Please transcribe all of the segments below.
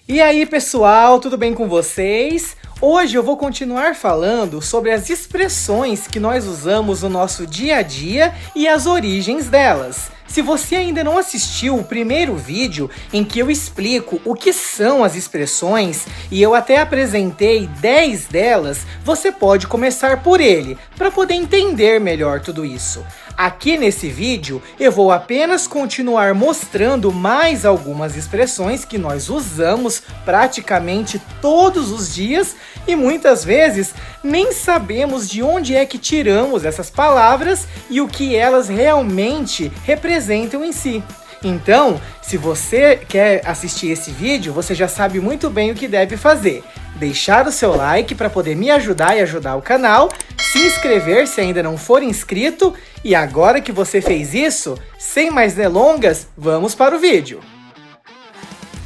E aí, pessoal, tudo bem com vocês? Hoje eu vou continuar falando sobre as expressões que nós usamos no nosso dia a dia e as origens delas. Se você ainda não assistiu o primeiro vídeo em que eu explico o que são as expressões e eu até apresentei 10 delas, você pode começar por ele, para poder entender melhor tudo isso. Aqui nesse vídeo eu vou apenas continuar mostrando mais algumas expressões que nós usamos praticamente todos os dias e muitas vezes nem sabemos de onde é que tiramos essas palavras e o que elas realmente representam em si. Então, se você quer assistir esse vídeo, você já sabe muito bem o que deve fazer. Deixar o seu like para poder me ajudar e ajudar o canal, se inscrever se ainda não for inscrito, e agora que você fez isso, sem mais delongas, vamos para o vídeo.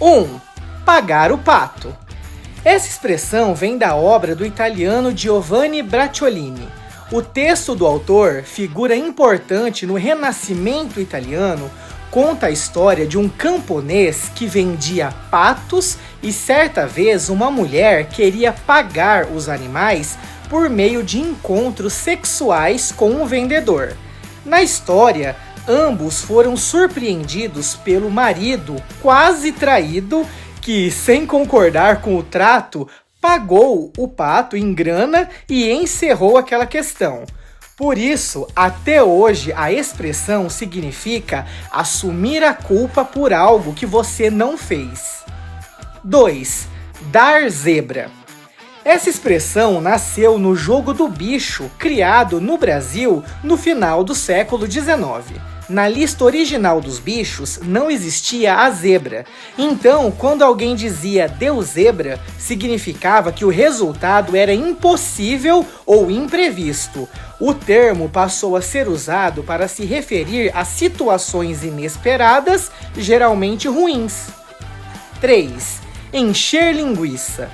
1. Pagar o pato. Essa expressão vem da obra do italiano Giovanni Bracciolini. O texto do autor, figura importante no Renascimento italiano, conta a história de um camponês que vendia patos e certa vez uma mulher queria pagar os animais por meio de encontros sexuais com o vendedor. Na história, ambos foram surpreendidos pelo marido quase traído que, sem concordar com o trato, pagou o pato em grana e encerrou aquela questão. Por isso, até hoje, a expressão significa assumir a culpa por algo que você não fez. 2. Dar zebra. Essa expressão nasceu no jogo do bicho, criado no Brasil no final do século XIX. Na lista original dos bichos não existia a zebra. Então, quando alguém dizia deu zebra, significava que o resultado era impossível ou imprevisto. O termo passou a ser usado para se referir a situações inesperadas, geralmente ruins. 3. Encher linguiça.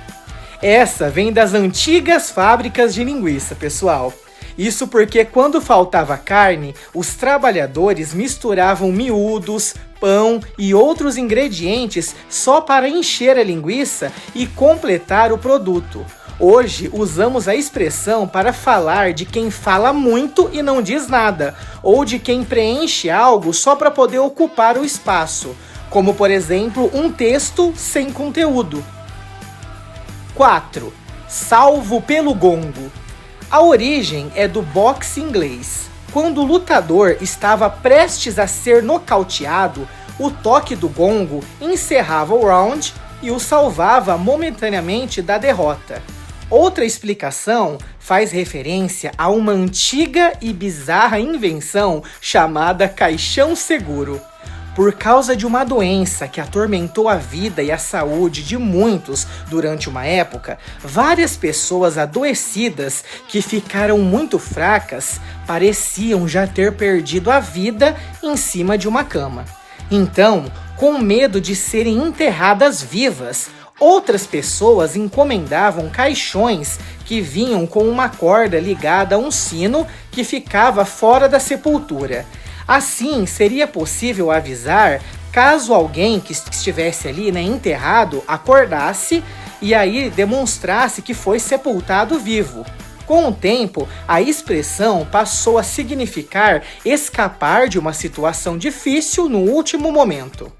Essa vem das antigas fábricas de linguiça, pessoal. Isso porque quando faltava carne, os trabalhadores misturavam miúdos, pão e outros ingredientes só para encher a linguiça e completar o produto. Hoje usamos a expressão para falar de quem fala muito e não diz nada, ou de quem preenche algo só para poder ocupar o espaço, como por exemplo um texto sem conteúdo. 4. Salvo pelo gongo. A origem é do boxe inglês. Quando o lutador estava prestes a ser nocauteado, o toque do gongo encerrava o round e o salvava momentaneamente da derrota. Outra explicação faz referência a uma antiga e bizarra invenção chamada caixão seguro. Por causa de uma doença que atormentou a vida e a saúde de muitos durante uma época, várias pessoas adoecidas que ficaram muito fracas pareciam já ter perdido a vida em cima de uma cama. Então, com medo de serem enterradas vivas, outras pessoas encomendavam caixões que vinham com uma corda ligada a um sino que ficava fora da sepultura. Assim, seria possível avisar caso alguém que estivesse ali, enterrado, acordasse e aí demonstrasse que foi sepultado vivo. Com o tempo, a expressão passou a significar escapar de uma situação difícil no último momento.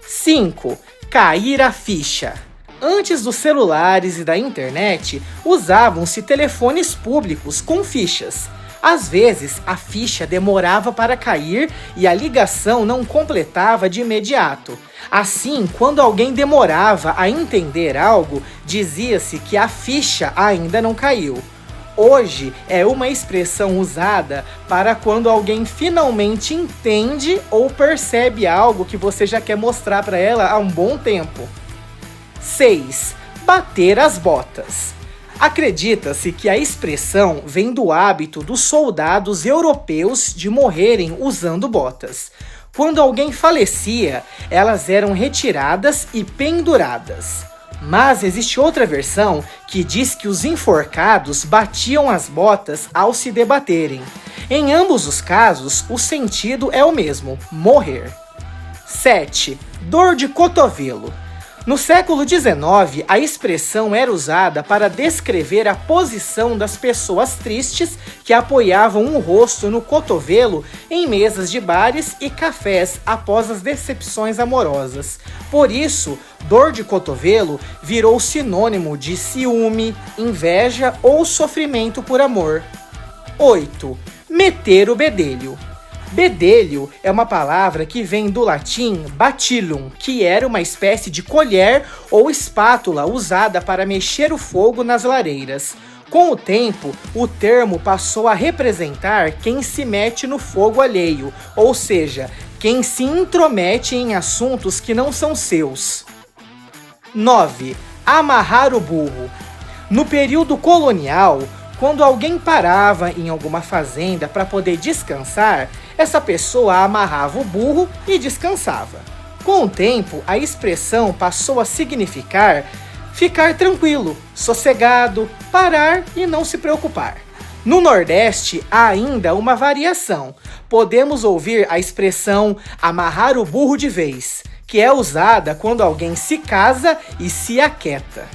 5. Cair a ficha. Antes dos celulares e da internet, usavam-se telefones públicos com fichas. Às vezes, a ficha demorava para cair e a ligação não completava de imediato. Assim, quando alguém demorava a entender algo, dizia-se que a ficha ainda não caiu. Hoje, é uma expressão usada para quando alguém finalmente entende ou percebe algo que você já quer mostrar para ela há um bom tempo. 6. Bater as botas. Acredita-se que a expressão vem do hábito dos soldados europeus de morrerem usando botas. Quando alguém falecia, elas eram retiradas e penduradas. Mas existe outra versão que diz que os enforcados batiam as botas ao se debaterem. Em ambos os casos, o sentido é o mesmo: morrer. 7. Dor de cotovelo. No século XIX, a expressão era usada para descrever a posição das pessoas tristes que apoiavam o rosto no cotovelo em mesas de bares e cafés após as decepções amorosas. Por isso, dor de cotovelo virou sinônimo de ciúme, inveja ou sofrimento por amor. 8. Meter o bedelho. Bedelho é uma palavra que vem do latim batillum, que era uma espécie de colher ou espátula usada para mexer o fogo nas lareiras. Com o tempo, o termo passou a representar quem se mete no fogo alheio, ou seja, quem se intromete em assuntos que não são seus. 9. Amarrar o burro. No período colonial, quando alguém parava em alguma fazenda para poder descansar, essa pessoa amarrava o burro e descansava. Com o tempo, a expressão passou a significar ficar tranquilo, sossegado, parar e não se preocupar. No Nordeste, há ainda uma variação. Podemos ouvir a expressão amarrar o burro de vez, que é usada quando alguém se casa e se aquieta.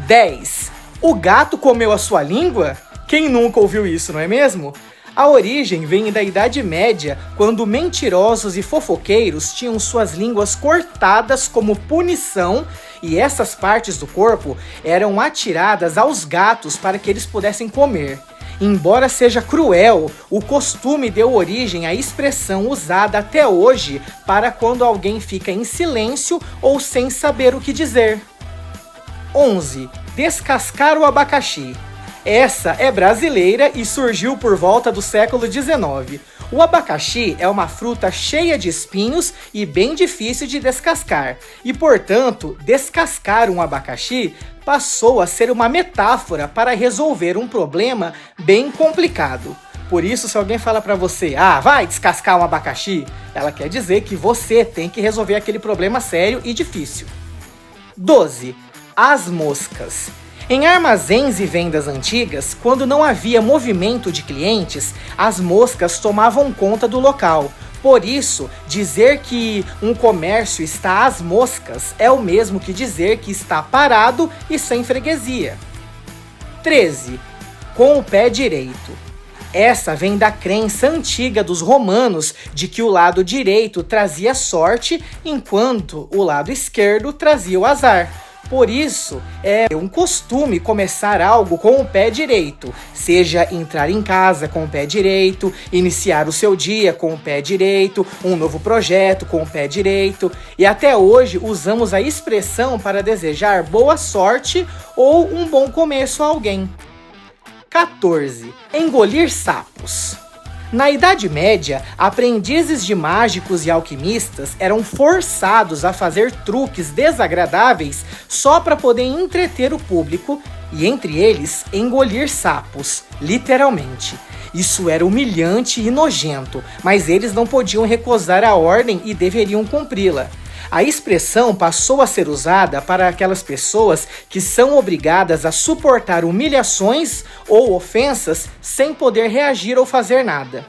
10. O gato comeu a sua língua? Quem nunca ouviu isso, não é mesmo? A origem vem da Idade Média, quando mentirosos e fofoqueiros tinham suas línguas cortadas como punição e essas partes do corpo eram atiradas aos gatos para que eles pudessem comer. Embora seja cruel, o costume deu origem à expressão usada até hoje para quando alguém fica em silêncio ou sem saber o que dizer. 11. Descascar o abacaxi. Essa é brasileira e surgiu por volta do século XIX. O abacaxi é uma fruta cheia de espinhos e bem difícil de descascar. E, portanto, descascar um abacaxi passou a ser uma metáfora para resolver um problema bem complicado. Por isso, se alguém fala para você, vai descascar um abacaxi, ela quer dizer que você tem que resolver aquele problema sério e difícil. 12. As moscas. Em armazéns e vendas antigas, quando não havia movimento de clientes, as moscas tomavam conta do local. Por isso, dizer que um comércio está às moscas é o mesmo que dizer que está parado e sem freguesia. 13. Com o pé direito. Essa vem da crença antiga dos romanos de que o lado direito trazia sorte, enquanto o lado esquerdo trazia o azar. Por isso, é um costume começar algo com o pé direito, seja entrar em casa com o pé direito, iniciar o seu dia com o pé direito, um novo projeto com o pé direito, e até hoje usamos a expressão para desejar boa sorte ou um bom começo a alguém. 14. Engolir sapos. Na Idade Média, aprendizes de mágicos e alquimistas eram forçados a fazer truques desagradáveis só para poder entreter o público e, entre eles, engolir sapos, literalmente. Isso era humilhante e nojento, mas eles não podiam recusar a ordem e deveriam cumpri-la. A expressão passou a ser usada para aquelas pessoas que são obrigadas a suportar humilhações ou ofensas sem poder reagir ou fazer nada.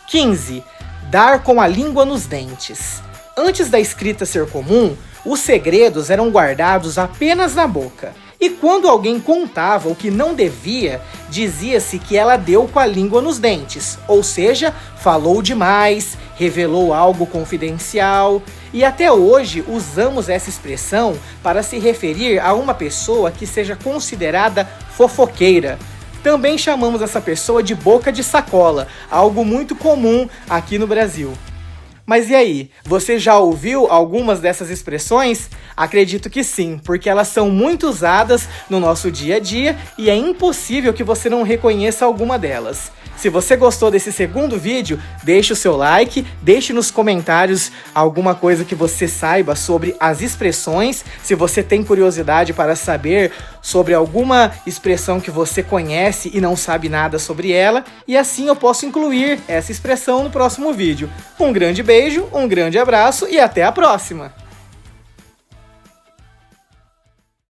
15. Dar com a língua nos dentes. Antes da escrita ser comum, os segredos eram guardados apenas na boca. E quando alguém contava o que não devia, dizia-se que ela deu com a língua nos dentes, ou seja, falou demais, revelou algo confidencial. E até hoje usamos essa expressão para se referir a uma pessoa que seja considerada fofoqueira. Também chamamos essa pessoa de boca de sacola, algo muito comum aqui no Brasil. Mas e aí, você já ouviu algumas dessas expressões? Acredito que sim, porque elas são muito usadas no nosso dia a dia e é impossível que você não reconheça alguma delas. Se você gostou desse segundo vídeo, deixe o seu like, deixe nos comentários alguma coisa que você saiba sobre as expressões. Se você tem curiosidade para saber sobre alguma expressão que você conhece e não sabe nada sobre ela, e assim eu posso incluir essa expressão no próximo vídeo. Um grande beijo, um grande abraço e até a próxima!